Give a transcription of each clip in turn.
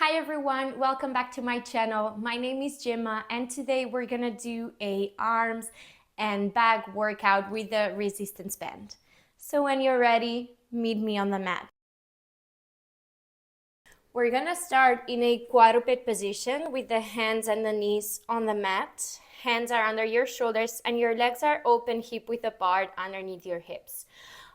Hi everyone, welcome back to my channel. My name is Gemma and today we're gonna do a arms and back workout with the resistance band. So when you're ready, meet me on the mat. We're gonna start in a quadruped position with the hands and the knees on the mat. Hands are under your shoulders and your legs are open, hip width apart underneath your hips.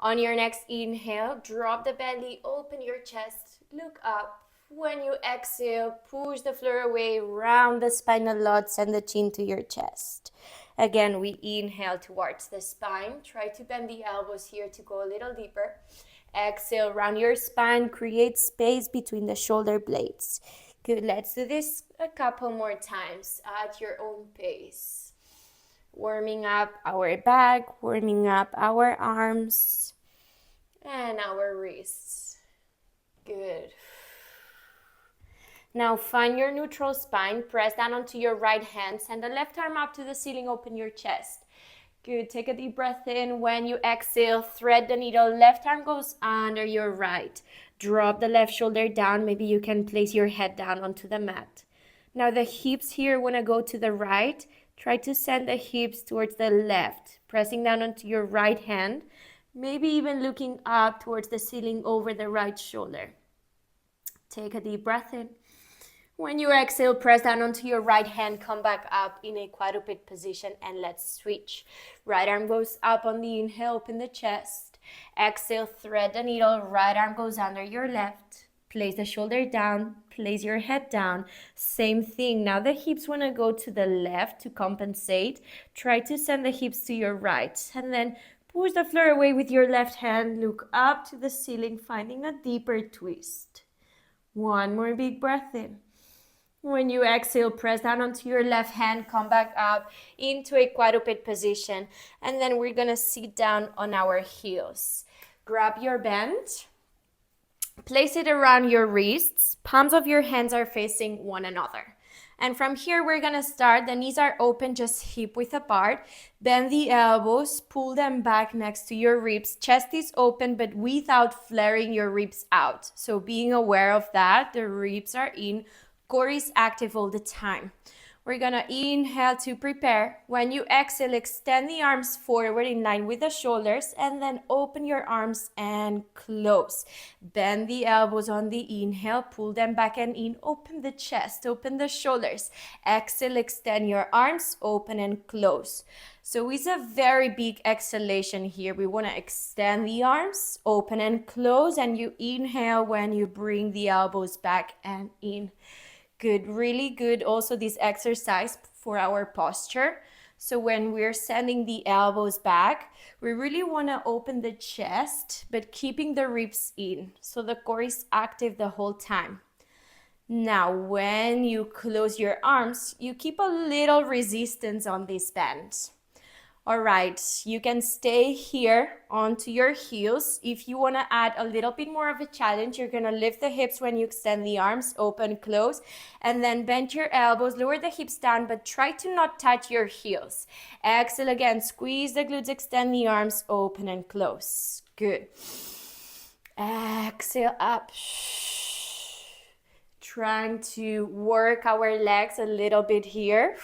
On your next inhale, drop the belly, open your chest, look up. When you exhale, push the floor away, round the spinal knot, send the chin to your chest. Again, we inhale towards the spine. Try to bend the elbows here to go a little deeper. Exhale, round your spine, create space between the shoulder blades. Good, let's do this a couple more times at your own pace. Warming up our back, warming up our arms and our wrists. Good. Now find your neutral spine, press down onto your right hand, send the left arm up to the ceiling, open your chest. Good, take a deep breath in. When you exhale, thread the needle, left arm goes under your right. Drop the left shoulder down, maybe you can place your head down onto the mat. Now the hips here wanna go to the right, try to send the hips towards the left, pressing down onto your right hand, maybe even looking up towards the ceiling over the right shoulder. Take a deep breath in. When you exhale, press down onto your right hand, come back up in a quadruped position and let's switch. Right arm goes up on the inhale, open the chest. Exhale, thread the needle, right arm goes under your left. Place the shoulder down, place your head down. Same thing, now the hips want to go to the left to compensate. Try to send the hips to your right and then push the floor away with your left hand. Look up to the ceiling, finding a deeper twist. One more big breath in. When you exhale, press down onto your left hand, come back up into a quadruped position, and then we're gonna sit down on our heels. Grab your band, place it around your wrists, palms of your hands are facing one another. And from here, we're gonna start, the knees are open, just hip width apart, bend the elbows, pull them back next to your ribs, chest is open, but without flaring your ribs out. So being aware of that, the ribs are in, core is active all the time. We're gonna inhale to prepare. When you exhale, extend the arms forward in line with the shoulders and then open your arms and close. Bend the elbows on the inhale, pull them back and in, open the chest, open the shoulders. Exhale, extend your arms, open and close. So it's a very big exhalation here. We wanna extend the arms, open and close, and you inhale when you bring the elbows back and in. Good, really good also this exercise for our posture. So when we're sending the elbows back, we really want to open the chest, but keeping the ribs in. So the core is active the whole time. Now, when you close your arms, you keep a little resistance on this band. All right, you can stay here onto your heels. If you want to add a little bit more of a challenge, you're going to lift the hips when you extend the arms, open, close, and then bend your elbows, lower the hips down, but try to not touch your heels. Exhale again, squeeze the glutes, extend the arms, open and close. Good. Exhale up. Trying to work our legs a little bit here.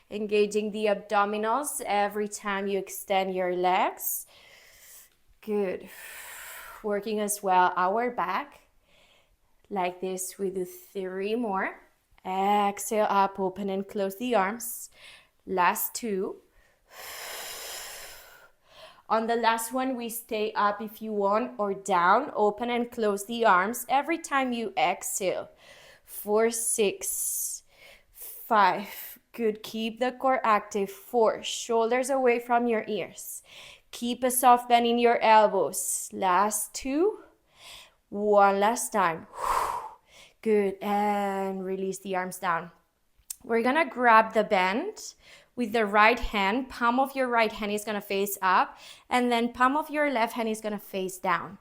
Engaging the abdominals every time you extend your legs. Good. Working as well our back. Like this, we do 3 more. Exhale up, open and close the arms. Last 2. On the last one, we stay up if you want or down. Open and close the arms every time you exhale. 4, 6, 5. Good, keep the core active. 4, shoulders away from your ears. Keep a soft bend in your elbows. Last 2. One last time. Good, and release the arms down. We're gonna grab the band with the right hand. Palm of your right hand is gonna face up, and then palm of your left hand is gonna face down.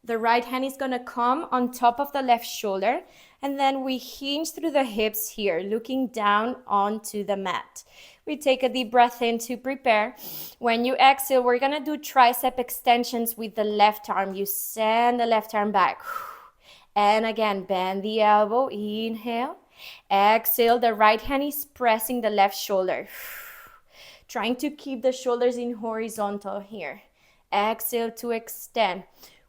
The right hand is gonna come on top of the left shoulder, and then we hinge through the hips here, looking down onto the mat. We take a deep breath in to prepare. When you exhale, we're gonna do tricep extensions with the left arm. You send the left arm back. And again, bend the elbow, inhale. Exhale, the right hand is pressing the left shoulder. Trying to keep the shoulders in horizontal here. Exhale to extend.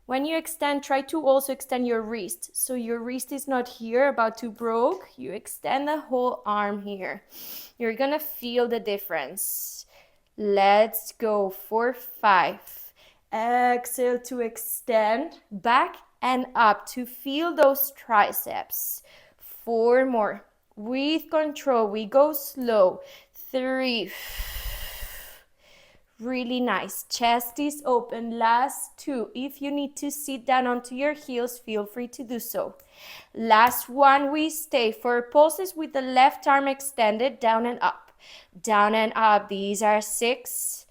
When you extend, try to also extend your wrist. So your wrist is not here, about to broke. You extend the whole arm here. You're gonna feel the difference. Let's go for 5. Exhale to extend, back and up to feel those triceps. 4 more. With control, we go slow. 3. Really nice. Chest is open. Last 2. If you need to sit down onto your heels, feel free to do so. Last 1, we stay for pulses with the left arm extended, down and up. Down and up. These are 6.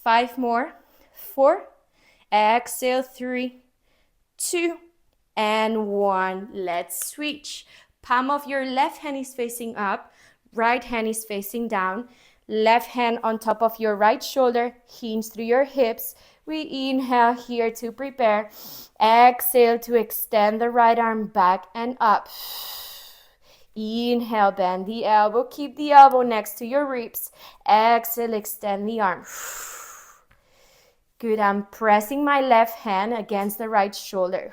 5 more. 4. Exhale, 3, 2, and 1. Let's switch. Palm of your left hand is facing up. Right hand is facing down. Left hand on top of your right shoulder, hinge through your hips. We inhale here to prepare. Exhale to extend the right arm back and up. Inhale, bend the elbow. Keep the elbow next to your ribs. Exhale, extend the arm. Good, I'm pressing my left hand against the right shoulder.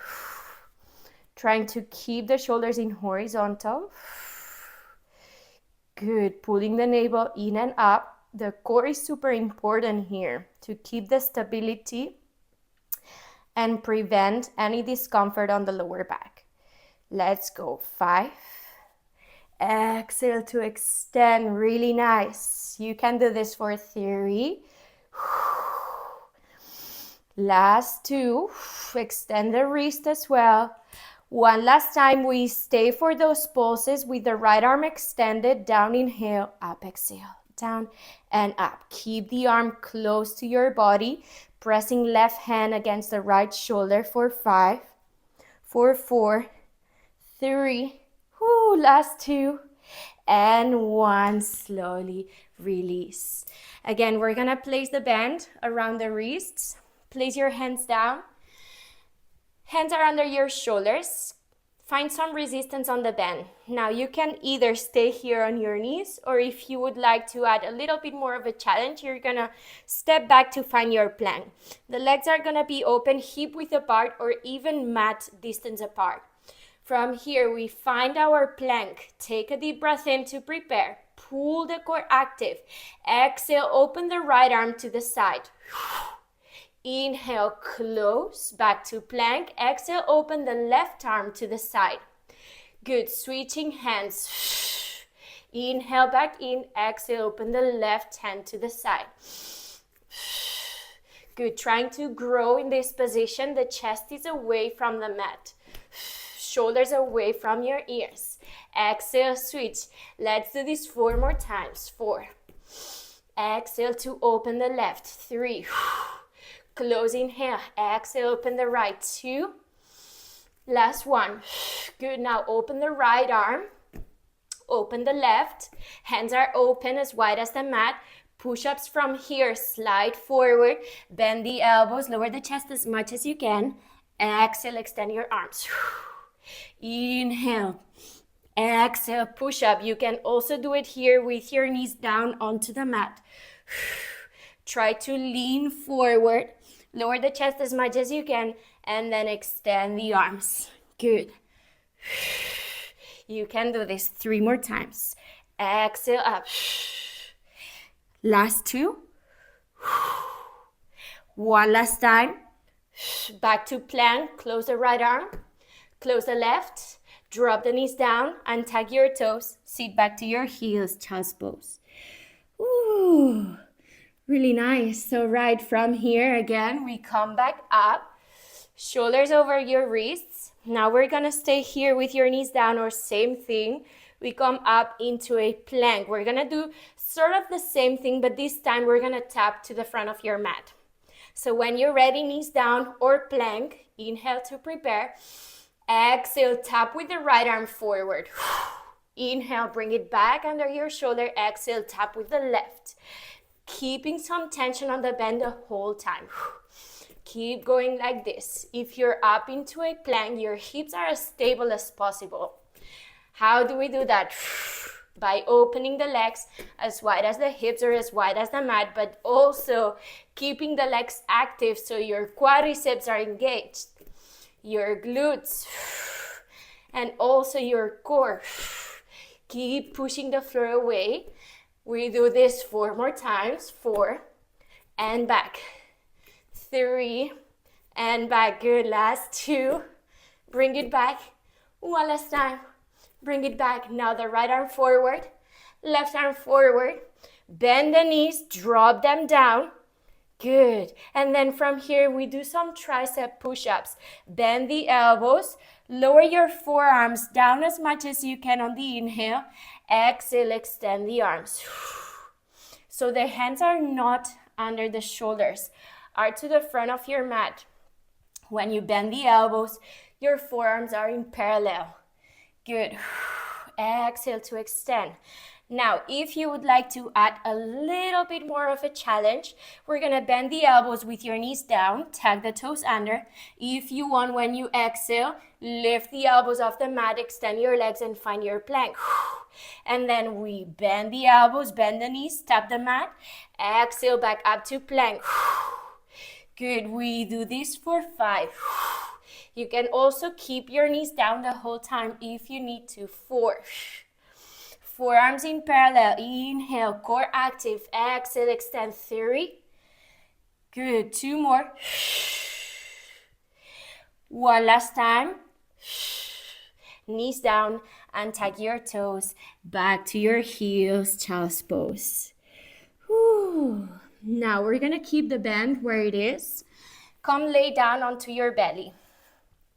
Trying to keep the shoulders in horizontal. Good, pulling the navel in and up. The core is super important here to keep the stability and prevent any discomfort on the lower back. Let's go. 5. Exhale to extend, really nice. You can do this for 3. Last 2, extend the wrist as well. One last time, we stay for those pulses with the right arm extended, down, inhale, up, exhale, down and up. Keep the arm close to your body, pressing left hand against the right shoulder for 5, for 4, 3, last 2, and 1. Slowly release. Again, we're gonna place the band around the wrists. Place your hands down. Hands are under your shoulders. Find some resistance on the bend. Now you can either stay here on your knees, or if you would like to add a little bit more of a challenge, you're gonna step back to find your plank. The legs are gonna be open, hip width apart, or even mat distance apart. From here, we find our plank. Take a deep breath in to prepare. Pull the core active. Exhale, open the right arm to the side. Inhale, close, back to plank. Exhale, open the left arm to the side. Good, switching hands. Inhale, back in. Exhale, open the left hand to the side. Good, trying to grow in this position. The chest is away from the mat. Shoulders away from your ears. Exhale, switch. Let's do this 4 more times. 4. Exhale to open the left. 3. Close, inhale. Exhale, open the right. 2. Last 1. Good, now open the right arm. Open the left. Hands are open as wide as the mat. Push-ups from here. Slide forward. Bend the elbows. Lower the chest as much as you can. Exhale, extend your arms. Inhale. Exhale, push up. You can also do it here with your knees down onto the mat. Try to lean forward. Lower the chest as much as you can, and then extend the arms. Good. You can do this 3 more times. Exhale up. Last 2. 1 last time. Back to plank. Close the right arm. Close the left. Drop the knees down. Untag your toes. Sit back to your heels. Child's pose. Ooh. Really nice. So right from here, again, we come back up. Shoulders over your wrists. Now we're going to stay here with your knees down, or same thing. We come up into a plank. We're going to do sort of the same thing, but this time we're going to tap to the front of your mat. So when you're ready, knees down or plank, inhale to prepare. Exhale, tap with the right arm forward. Inhale, bring it back under your shoulder. Exhale, tap with the left. Keeping some tension on the bend the whole time. Keep going like this. If you're up into a plank, your hips are as stable as possible. How do we do that? By opening the legs as wide as the hips or as wide as the mat, but also keeping the legs active so your quadriceps are engaged, your glutes, and also your core. Keep pushing the floor away. We do this 4 more times. 4 and back. 3 and back. Good. Last 2. Bring it back. One last time. Bring it back. Now the right arm forward, left arm forward. Bend the knees, drop them down. Good. And then from here, we do some tricep push-ups. Bend the elbows, lower your forearms down as much as you can on the inhale. Exhale, extend the arms. So the hands are not under the shoulders, are to the front of your mat. When you bend the elbows, your forearms are in parallel. Good. Exhale to extend. Now, if you would like to add a little bit more of a challenge, we're going to bend the elbows with your knees down, tag the toes under. If you want, when you exhale, lift the elbows off the mat, extend your legs, and find your plank. And then we bend the elbows, bend the knees, tap the mat, exhale back up to plank. Good. We do this for 5. You can also keep your knees down the whole time if you need to. 4. Forearms in parallel. Inhale, core active. Exhale, extend. 3. Good. 2 more. 1 last time. Knees down and tag your toes back to your heels. Child's pose. Whew. Now we're going to keep the bend where it is. Come lay down onto your belly.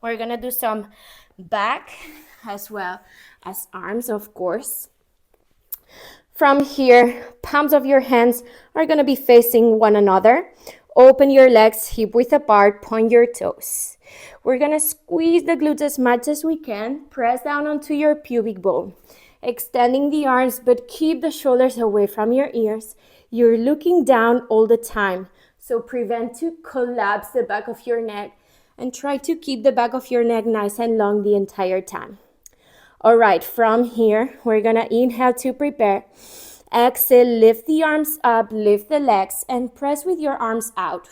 We're going to do some back as well as arms, of course. From here, palms of your hands are going to be facing one another. Open your legs hip width apart, point your toes. We're going to squeeze the glutes as much as we can. Press down onto your pubic bone. Extending the arms, but keep the shoulders away from your ears. You're looking down all the time, so prevent to collapse the back of your neck. And try to keep the back of your neck nice and long the entire time. All right, from here, we're going to inhale to prepare. Exhale, lift the arms up, lift the legs, and press with your arms out.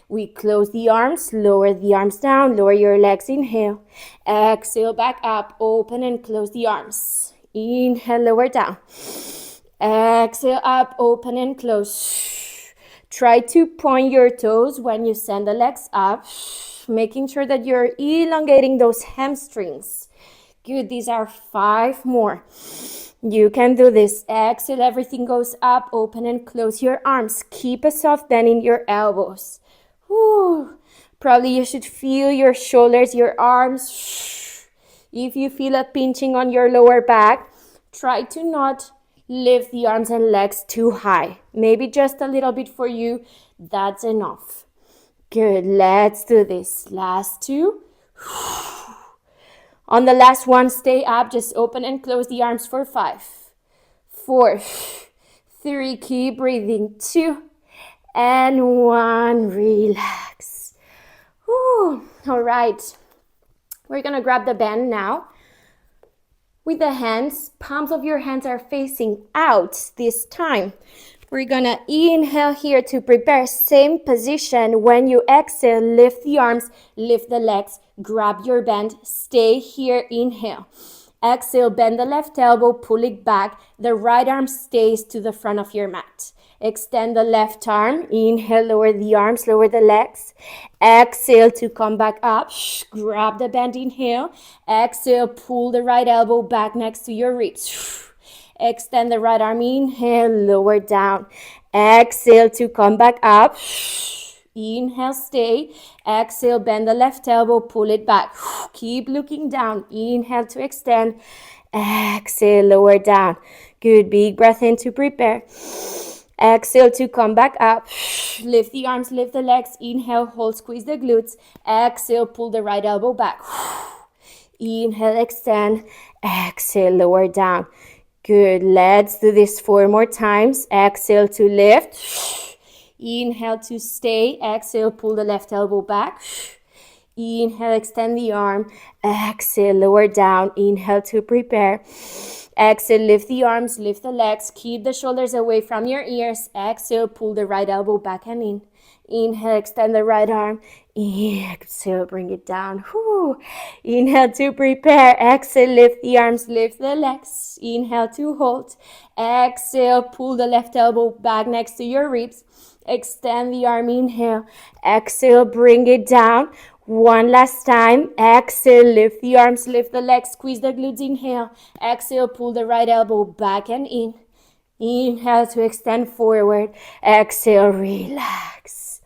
We close the arms, lower the arms down, lower your legs, inhale. Exhale, back up, open and close the arms. Inhale, lower down. Exhale, up, open and close. Try to point your toes when you send the legs up, making sure that you're elongating those hamstrings. Good, these are 5 more. You can do this. Exhale, everything goes up, open and close your arms. Keep a soft bend in your elbows. Whew. Probably you should feel your shoulders, your arms. If you feel a pinching on your lower back, try to not lift the arms and legs too high. Maybe just a little bit for you. That's enough. Good. Let's do this. Last 2. On the last one, stay up. Just open and close the arms for 5, 4, 3. Keep breathing. 2 and 1. Relax. Whew. All right. We're going to grab the band now. With the hands, palms of your hands are facing out this time. We're gonna inhale here to prepare. Same position. When you exhale, lift the arms, lift the legs, grab your band, stay here, inhale. Exhale, bend the left elbow, pull it back. The right arm stays to the front of your mat. Extend the left arm. Inhale, lower the arms, lower the legs. Exhale to come back up. Grab the band, inhale. Exhale, pull the right elbow back next to your ribs. Extend the right arm, inhale, lower down. Exhale to come back up. Inhale, stay. Exhale, bend the left elbow, pull it back. Keep looking down. Inhale to extend. Exhale, lower down. Good, big breath in to prepare. Exhale to come back up. Lift the arms, lift the legs. Inhale, hold, squeeze the glutes. Exhale, pull the right elbow back. Inhale, extend. Exhale, lower down. Good. Let's do this 4 more times. Exhale to lift. Inhale to stay. Exhale, pull the left elbow back. Inhale, extend the arm. Exhale, lower down. Inhale to prepare. Exhale, lift the arms, lift the legs. Keep the shoulders away from your ears. Exhale, pull the right elbow back and in. Inhale, extend the right arm. Exhale, bring it down. Whew. Inhale to prepare. Exhale, lift the arms, lift the legs. Inhale to hold. Exhale, pull the left elbow back next to your ribs. Extend the arm, inhale. Exhale, bring it down. One last time. Exhale, lift the arms, lift the legs, squeeze the glutes, inhale. Exhale, pull the right elbow back and in. Inhale to extend forward. Exhale, relax.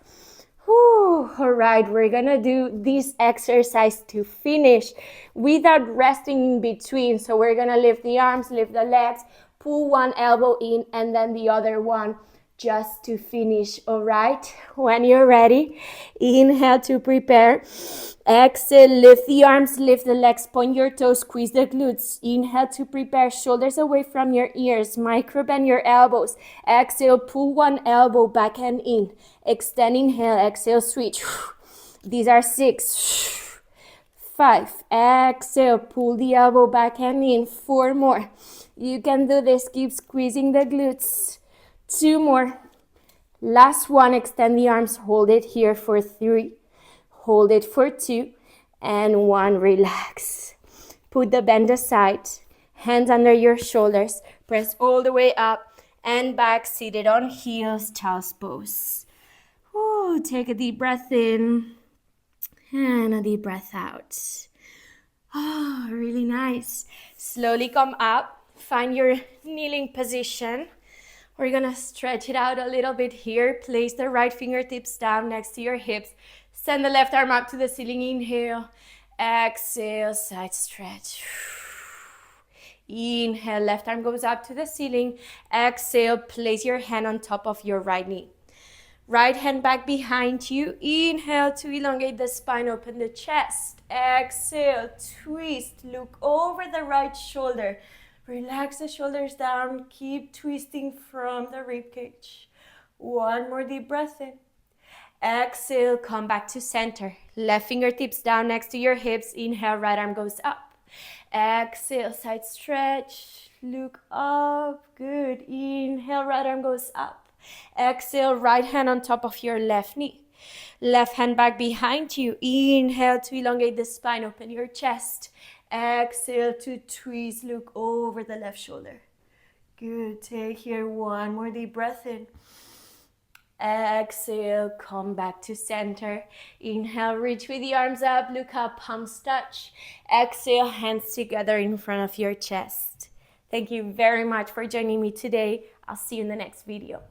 Whew. All right, we're gonna do this exercise to finish without resting in between. So we're gonna lift the arms, lift the legs, pull one elbow in and then the other one just to finish. All right, when you're ready, inhale to prepare. Exhale, lift the arms, lift the legs, point your toes, squeeze the glutes. Inhale to prepare, shoulders away from your ears, micro bend your elbows. Exhale, pull one elbow back and in. Extend, inhale, exhale, switch. These are 6, 5. Exhale, pull the elbow back and in. 4 more. You can do this, keep squeezing the glutes. 2 more. Last one, extend the arms, hold it here for 3. Hold it for 2. And 1, relax. Put the bend aside. Hands under your shoulders. Press all the way up and back, seated on heels, child's pose. Ooh, take a deep breath in and a deep breath out. Oh, really nice. Slowly come up. Find your kneeling position. We're gonna stretch it out a little bit here. Place the right fingertips down next to your hips. Send the left arm up to the ceiling. Inhale. Exhale, side stretch. Inhale, left arm goes up to the ceiling. Exhale, place your hand on top of your right knee. Right hand back behind you. Inhale to elongate the spine, open the chest. Exhale, twist, look over the right shoulder. Relax the shoulders down. Keep twisting from the ribcage. 1 more deep breath in. Exhale, come back to center. Left fingertips down next to your hips. Inhale, right arm goes up. Exhale, side stretch. Look up. Good. Inhale, right arm goes up. Exhale, right hand on top of your left knee. Left hand back behind you. Inhale to elongate the spine, open your chest. Exhale to twist, look over the left shoulder. Good, take here 1 more deep breath in. Exhale, come back to center. Inhale, reach with the arms up, look up, palms touch. Exhale, hands together in front of your chest. Thank you very much for joining me today. I'll see you in the next video.